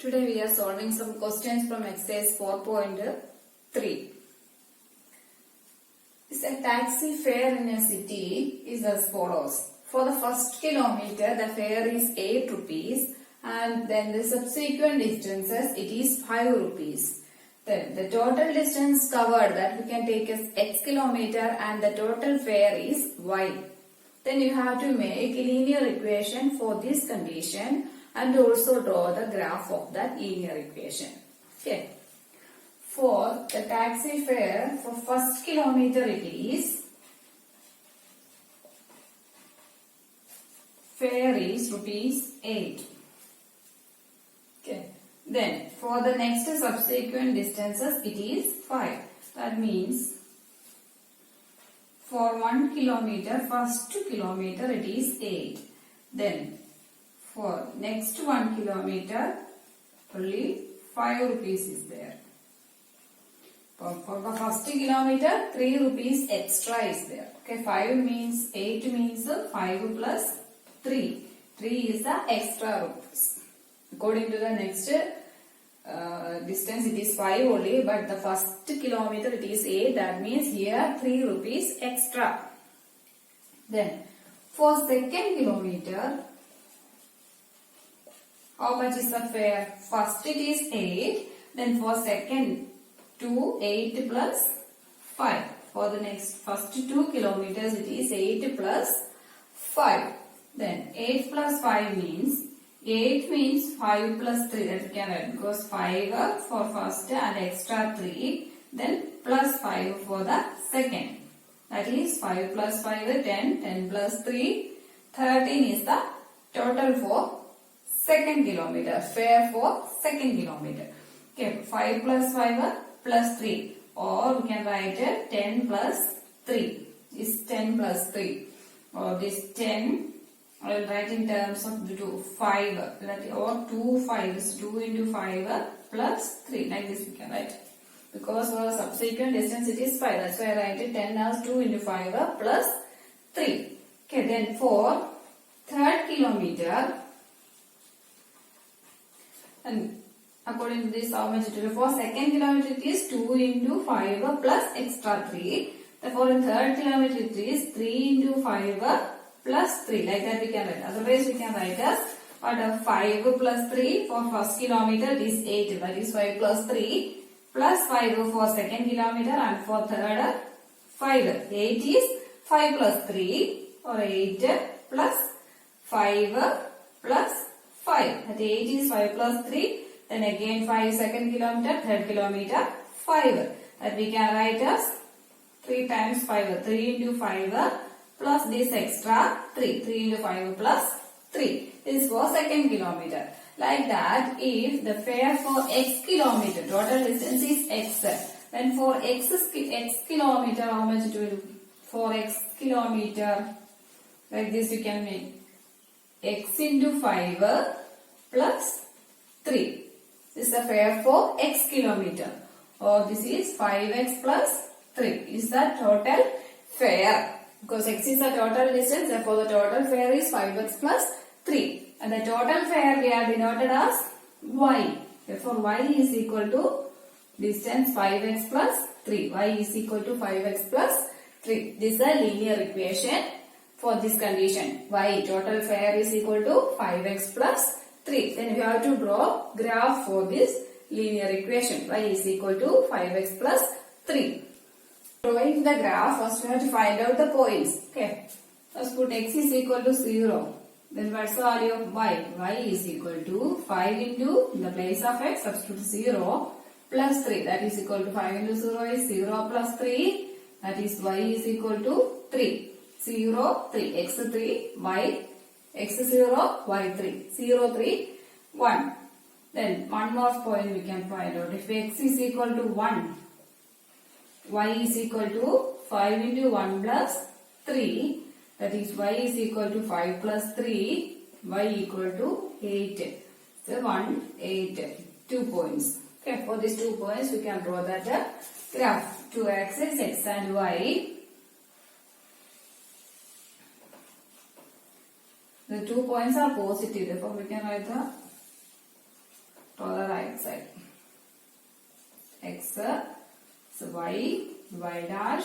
Today we are solving some questions from exercise 4.3. A taxi fare in a city is as follows. For the first kilometer the fare is 8 rupees and then the subsequent distances it is 5 rupees. Then the total distance covered that we can take as x kilometer and the total fare is y. Then you have to make a linear equation for this condition and also draw the graph of that linear equation. Okay. For the taxi fare for first kilometer it is fare is rupees 8. Okay. Then for the next subsequent distances it is 5. That means for 1 kilometer, first kilometer it is 8. Then for next 1 kilometer only 5 rupees is there. For the first kilometer 3 rupees extra is there. Okay, 5 means 8 means 5 plus 3. 3 is the extra rupees. According to the next distance it is 5 only, but the first kilometer it is 8. That means here 3 rupees extra. Then for second kilometer, how much is the fare? First it is 8. Then for second 2, 8 plus 5. For the next first 2 kilometers it is 8 plus 5. Then 8 plus 5 means 8 means 5 plus 3, that we can write because 5 for first and extra 3, then plus 5 for the second. That is 5 plus 5 10, 10 plus 3 13 is the total for second kilometer, fare for second kilometer. Okay, 5 plus 5 plus 3, or we can write 10 plus 3 is 10 plus 3, or this 10 I will write in terms of 5 or 2 5s, 2 into 5 plus 3, like this we can write. Because for subsequent distance it is 5, that's why I write it 10 as 2 into 5 plus 3. Okay, then for third kilometer, and according to this how much it will be? For second kilometer it is 2 into 5 plus extra 3. Therefore in third kilometer it is 3 into 5 plus 3, like that we can write. Otherwise we can write as 5 plus 3 for first kilometer is 8, that is 5 plus 3 plus 5 for second kilometer, and for third 5. 8 is 5 plus 3 or 8 plus 5 plus 5. That 8 is 5 plus 3, then again 5 second kilometer, third kilometer 5. That we can write as 3 times 5, 3 into 5 plus this extra 3, 3 into 5 plus 3. This is for second kilometer. Like that, if the fare for x kilometer, total distance is x, then for x kilometer, how much it will be? For x kilometer, like this you can make x into 5 plus 3. This is the fare for x kilometer, or this is 5x plus 3 is the total fare. Because x is the total distance, therefore the total fare is 5x plus 3. And the total fare we are denoted as y. Therefore y is equal to distance 5x plus 3. Y is equal to 5x plus 3. This is a linear equation for this condition. Y total fare is equal to 5x plus 3. Then we have to draw graph for this linear equation. Y is equal to 5x plus 3. Drawing the graph, first we have to find out the points. Okay. First put x is equal to 0. Then what's the value of y? Y is equal to 5 into, in the place of x, substitute 0 plus 3. That is equal to 5 into 0 is 0 plus 3. That is y is equal to 3. 0, 3. X 3, y, x 0, y 3. 0, 3, 1. Then one more point we can find out. If x is equal to 1, y is equal to 5 into 1 plus 3, that is y is equal to 5 plus 3, y equal to 8. So 1, 8, 2 points. Okay, for these 2 points we can draw that graph. 2 axes x and y. The 2 points are positive, therefore we can write the side. X, so y dash,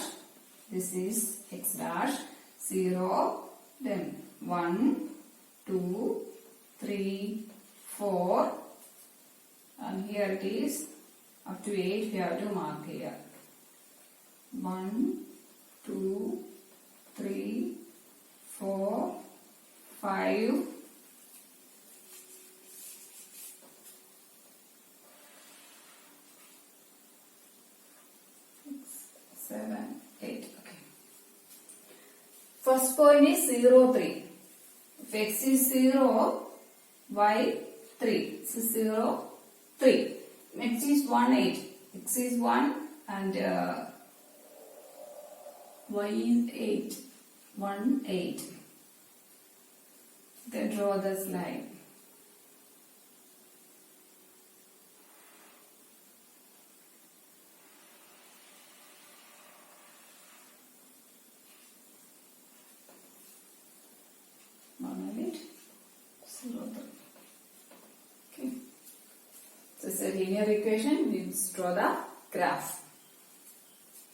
this is x dash, 0, then 1, 2, 3, 4, and here it is up to 8 we have to mark here. 1, 2, 3, 4, 5, 7, 8. Okay. First point is 0, 3. If x is 0, y 3. So 0, 3. Next is 1, 8. X is 1 and y is 8. 1, 8. Then draw this line. Okay. So it's a linear equation. We draw the graph.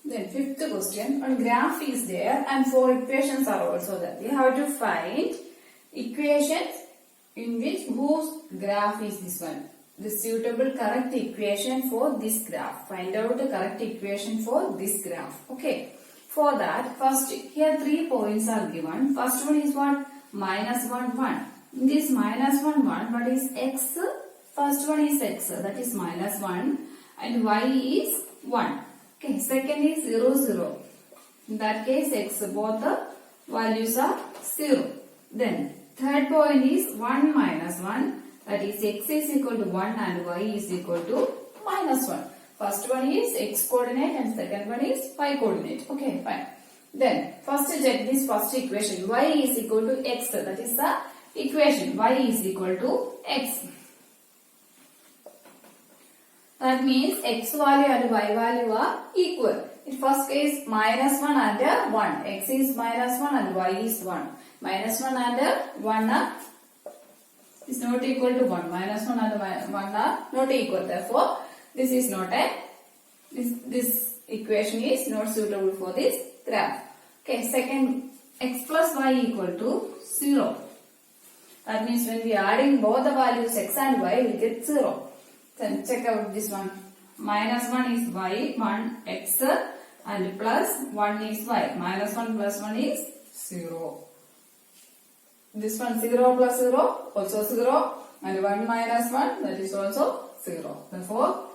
Then fifth question. One graph is there and 4 equations are also there. We have to find equations in which whose graph is this one. The suitable correct equation for this graph. Find out the correct equation for this graph. Okay. For that, first here 3 points are given. First one is what? Minus 1, 1. In this minus 1, 1, what is x? First one is x, that is minus 1. And y is 1. Okay, second is 0, 0. In that case, x, both the values are 0. Then, third point is 1 minus 1. That is x is equal to 1 and y is equal to minus 1. First one is x coordinate and second one is y coordinate. Okay, fine. Then, first check this first equation. Y is equal to x. That is the equation. Y is equal to x. That means x value and y value are equal. In first case, minus 1 and 1. X is minus 1 and y is 1. Minus 1 and 1 is not equal to 1. Minus 1 and 1 are not equal. Therefore, this is not this equation is not suitable for this graph. Okay, second, x plus y equal to 0. That means when we are adding both the values x and y, we get 0. Then check out this one. Minus 1 is y, 1 x and plus 1 is y. Minus 1 plus 1 is 0. This one 0 plus 0 also 0 and 1 minus 1 that is also 0. Therefore,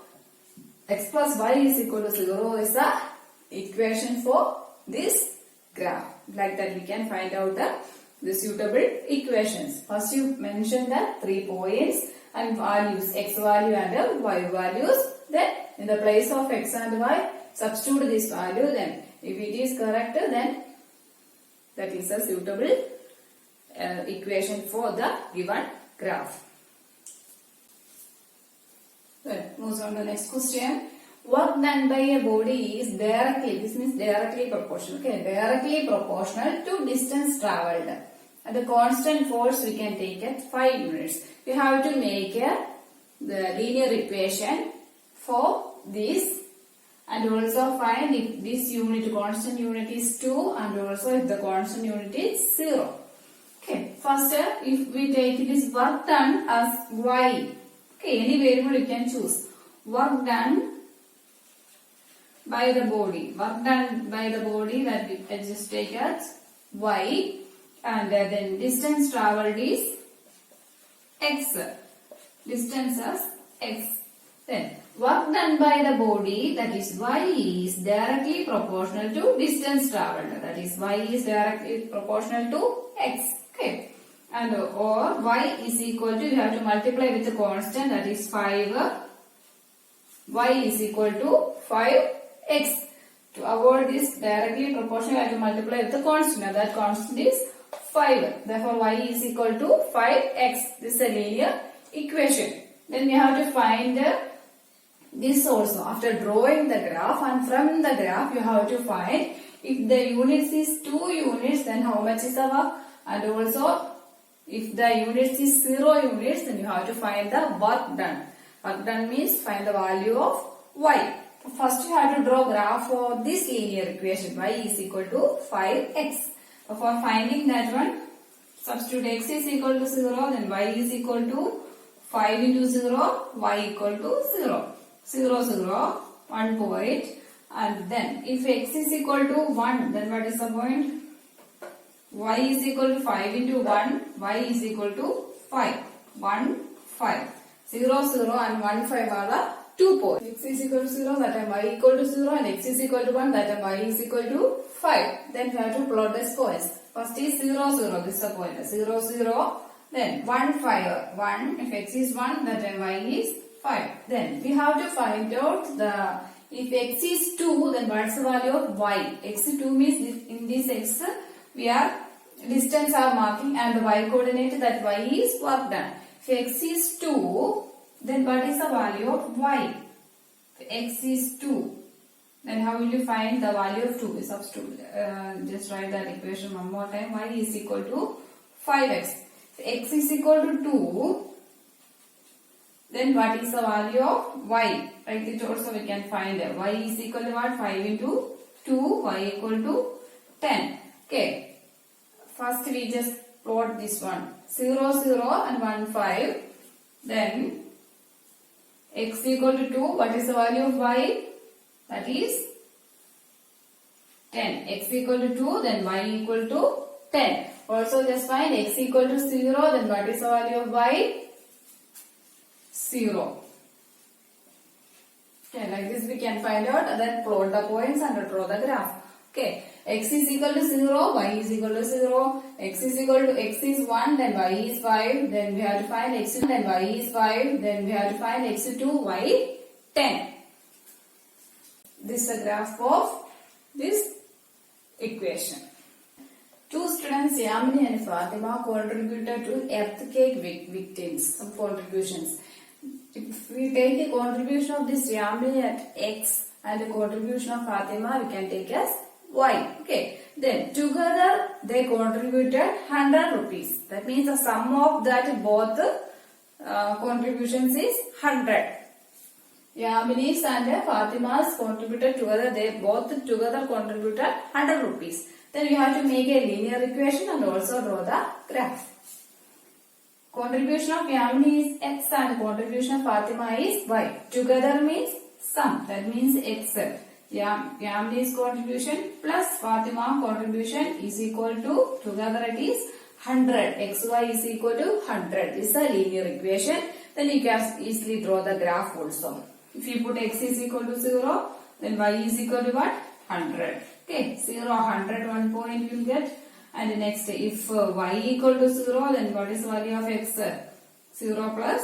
x plus y is equal to 0 is the equation for this graph. Like that we can find out the suitable equations. First you mention the 3 points and values, x value and y values. Then in the place of x and y, substitute this value. Then if it is correct, then that is a suitable equation for the given graph. Then moves on to the next question. Work done by a body is directly, this means directly proportional, okay, directly proportional to distance travelled. And the constant force we can take at 5 units. We have to make the linear equation for this and also find if this unit, constant unit is 2 and also if the constant unit is 0. Okay, first if we take this work done as y, okay, any variable you can choose. Work done by the body. Work done by the body that we just take as y and then distance travelled is x. Distance as x. Then work done by the body that is y is directly proportional to distance travelled. That is y is directly proportional to x. Okay. And or y is equal to, you have to multiply with the constant that is 5. Y is equal to 5x. To avoid this directly proportional, you have to multiply with the constant. Now that constant is 5. Therefore, y is equal to 5x. This is a linear equation. Then we have to find this also. After drawing the graph and from the graph, you have to find if the units is 2 units, then how much is the work? And also, if the units is 0 units, then you have to find the work done. Work done means find the value of y. First you have to draw graph for this linear equation. Y is equal to 5x. For finding that one, substitute x is equal to 0, then y is equal to 5 into 0, y equal to 0. 0, 0, 1 point. And then if x is equal to 1, then what is the point? Y is equal to 5 into 1, y is equal to 5. 1, 5. 0, 0 and 1, 5 are the 2 points. X is equal to 0, that time y equal to 0, and x is equal to 1, that time y is equal to 5. Then we have to plot these points. First is 0, 0, this is the point. 0, 0, then 1, 5. 1, if x is 1, that time y is 5. Then we have to find out if x is 2, then what is the value of y? X 2 means in this x, we are distance are marking and the y coordinate, that y is work done. If x is 2, then what is the value of y? If x is 2, then how will you find the value of 2? Substitute. Just write that equation one more time. Y is equal to 5x. If x is equal to 2, then what is the value of y? Like it also we can find y is equal to what? 5 into 2, y equal to 10. Okay. First we just plot this one. 0, 0 and 1, 5. Then x equal to 2. What is the value of y? That is 10. X equal to 2, then y equal to 10. Also just find x equal to 0, then what is the value of y? 0. Okay, like this we can find out, then plot the points and draw the graph. Okay, x is equal to 0, y is equal to 0, x is equal to x is 1, then y is 5, then we have to find x, then y is 5, then we have to find x 2, y 10. This is a graph of this equation. Two students, Yamini and Fatima, contributed to earthquake victims. Some contributions. If we take the contribution of this Yamini at x and the contribution of Fatima, we can take as y. Okay. Then together they contributed 100 rupees. That means the sum of that both contributions is 100. Yamini's and Fatima's contributed together. They both together contributed 100 rupees. Then we have to make a linear equation and also draw the graph. Contribution of Yamini is x and contribution of Fatima is y. Together means sum. That means x. Yamini's contribution plus Fatima contribution is equal to, together it is 100. xy is equal to 100. This is a linear equation. Then you can easily draw the graph also. If you put x is equal to 0, then y is equal to what? 100. Okay, 0, 100, 1 point you will get. And next, if y equal to 0, then what is the value of x? 0 plus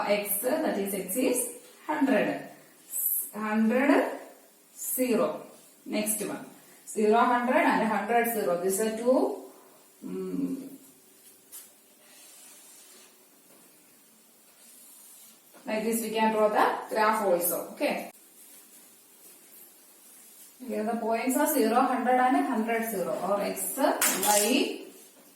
x, that is x is 100. 100, 0. Next one. 0, 100 and 100, 0. These are two like this we can draw the graph also. Okay. Here the points are 0, 100 and 100, 0. Or x, y.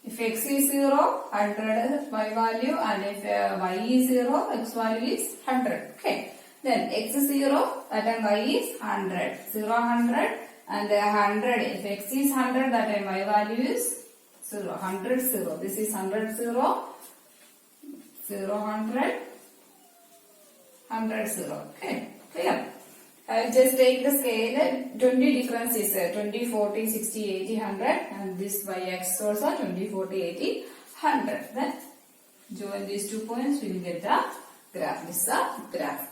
If x is 0, 100 y value, and if y is 0, x value is 100. Okay. Then x is 0, that time y is 100. 0, 100 and 100. If x is 100, that time y value is 0. 100, 0. This is 100, 0. 0, 100. 100, 0. Okay. Clear? I will just take the scale. 20 difference is 20, 40, 60, 80, 100. And this y-axis also 20, 40, 80, 100. Then join these 2 points, we will get the graph. This is the graph.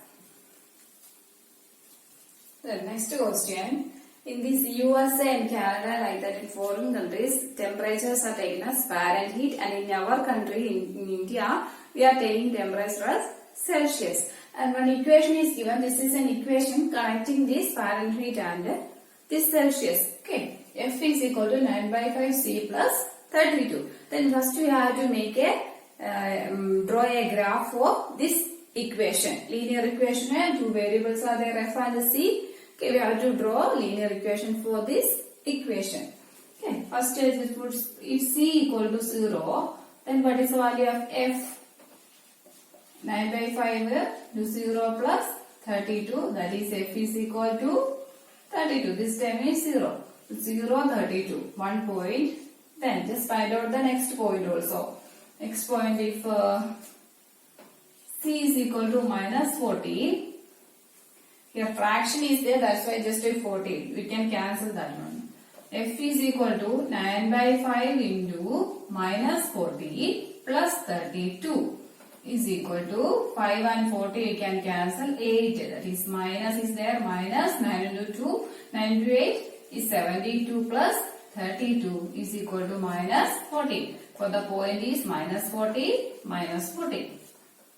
The next question. In this USA and Canada, like that in foreign countries, temperatures are taken as Fahrenheit, and in our country, in India, we are taking temperature as Celsius. And one equation is given. This is an equation connecting this Fahrenheit and this Celsius. Okay. F is equal to 9 by 5 C plus 32. Then first we have to make a draw a graph for this equation. Linear equation, and two variables are there, F and C. Okay, we have to draw linear equation for this equation. Okay, first just put if C equal to 0, then what is the value of F? 9 by 5 to 0 plus 32, that is f is equal to 32. This time is 0. 0, 32. 1 point. Then just find out the next point also. Next point, if c is equal to minus 40. Here fraction is there, that's why just a 40. We can cancel that one. F is equal to 9 by 5 into minus 40 plus 32 is equal to 5 and 40 we can cancel 8. That is minus is there, minus 9 into 2, 9 into 8 is 72 plus 32 is equal to minus 40. For the point is minus 40, minus 40.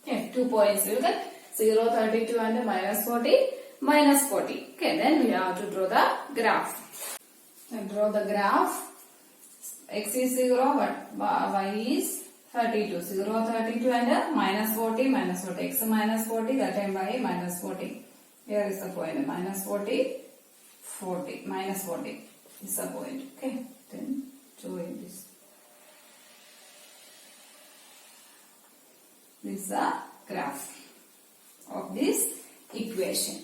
Okay, 2 points you get 0, 32 and minus 40, minus 40. Okay, then we have to draw the graph. And draw the graph. X is 0, but y is 32. 0, 32 and minus 40, minus 40. X minus 40, that time y minus 40. Here is the point. Minus 40, 40. Minus 40 is the point. Okay, then show it this. This is the graph of this equation.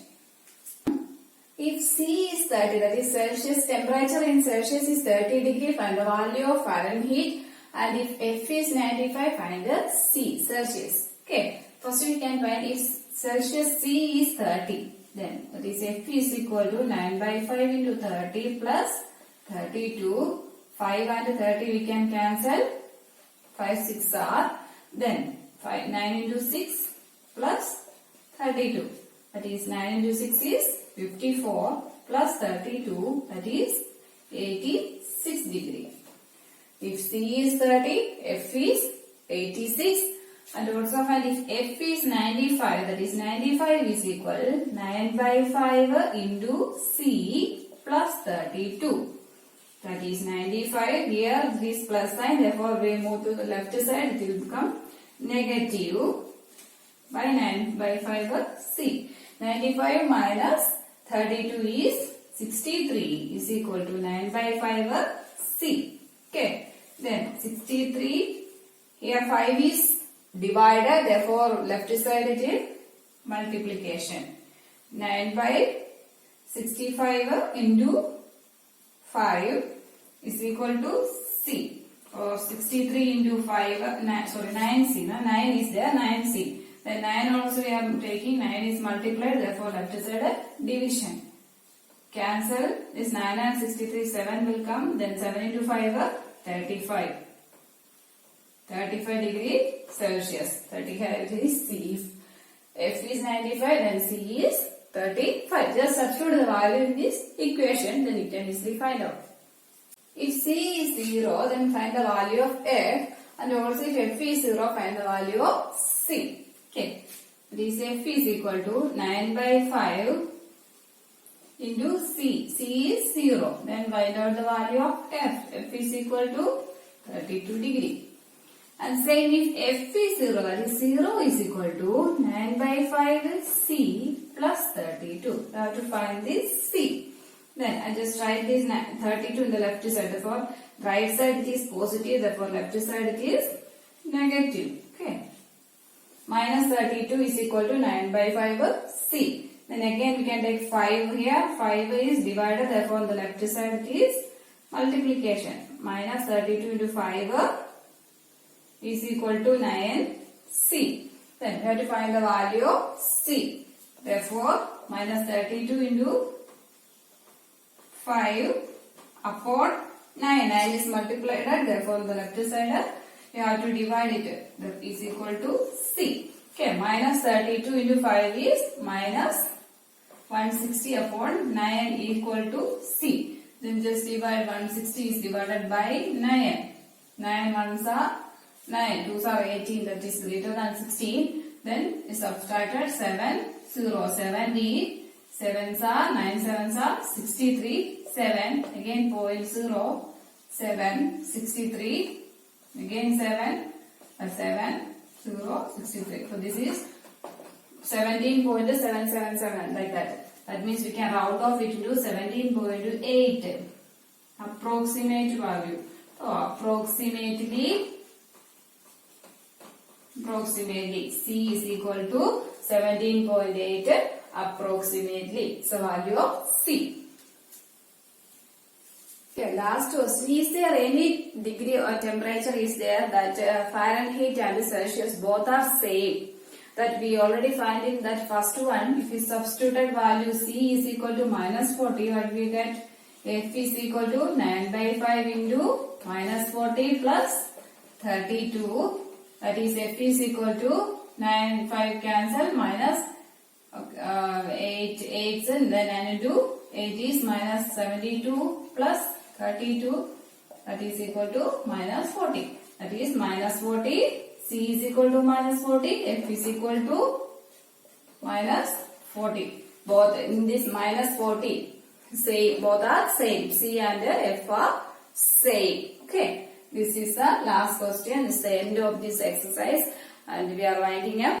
If C is 30, that is Celsius, temperature in Celsius is 30 degree, find the value of Fahrenheit. And if F is 95, find the C, Celsius. Okay, first we can find if Celsius C is 30. Then that is F is equal to 9 by 5 into 30 plus 32. 5 and 30 we can cancel. 5, 6 are. Then 9 into 6 plus 32. That is 9 into 6 is 54 plus 32, that is 86 degree. If C is 30, F is 86. And also find if F is 95, that is 95 is equal 9 by 5 into C plus 32. That is 95. Here this plus sign, therefore we move to the left side, it will become negative by 9 by 5 C. 95 minus 32 is 63 is equal to 9 by 5 C. Okay. Then 63, here 5 is divided, therefore left side it is multiplication. 9 by 65 into 5 is equal to C. Or 63 into 5, 9C. 9 is there, 9C. Then 9 also we are taking, 9 is multiplied, therefore left side division. Cancel this 9 and 63, 7 will come, then 7 into 5, 35. 35 degree Celsius. 35 is C. If F is 95, then C is 35. Just substitute the value in this equation, then you can easily find out. If C is 0, then find the value of F, and also if F is 0, find the value of C. Okay, this F is equal to 9 by 5 into C. C is 0. Then find out the value of F. F is equal to 32 degree. And same if F is 0, that is 0 is equal to 9 by 5 C plus 32. We have to find this C. Then I just write this 32 in the left side. Therefore, right side it is positive. Therefore, left side it is negative. Okay. Minus 32 is equal to 9 by 5 C. Then again we can take 5 here. 5 is divided. Therefore, on the left side it is multiplication. Minus 32 into 5 is equal to 9C. Then we have to find the value of C. Therefore, minus 32 into 5 upon 9. 9 is multiplied. Therefore, on the left side you have to divide it. That is equal to C. Okay, minus 32 into 5 is minus 160 upon 9 equal to C. Then just divide 160 is divided by 9. 9 ones are 9, 2s are 18, that is greater than 16. Then subtracted 7, 0, 70, 7s are 9, 7s are 63, 7, again 0.0, 7, 63, again 7, 7, 0, 63. So this is 17.777 like that. That means we can round off it into 17.8 approximate value. So approximately approximately. C is equal to 17.8 approximately. So value of C. Okay, last question. Is there any degree or temperature is there that Fahrenheit and Celsius both are same? That we already find in that first one. If we substituted value C is equal to minus 40, what we get? F is equal to 9 by 5 into minus 40 plus 32. That is F is equal to 9, 5 cancel minus 8 and then 9 into 8 is minus 72 plus 32. That is equal to minus 40. That is minus 40. C is equal to minus 40. F is equal to minus 40. Both in this minus 40. Say both are same. C and F are same. Okay. This is the last question. This is the end of this exercise and we are winding up.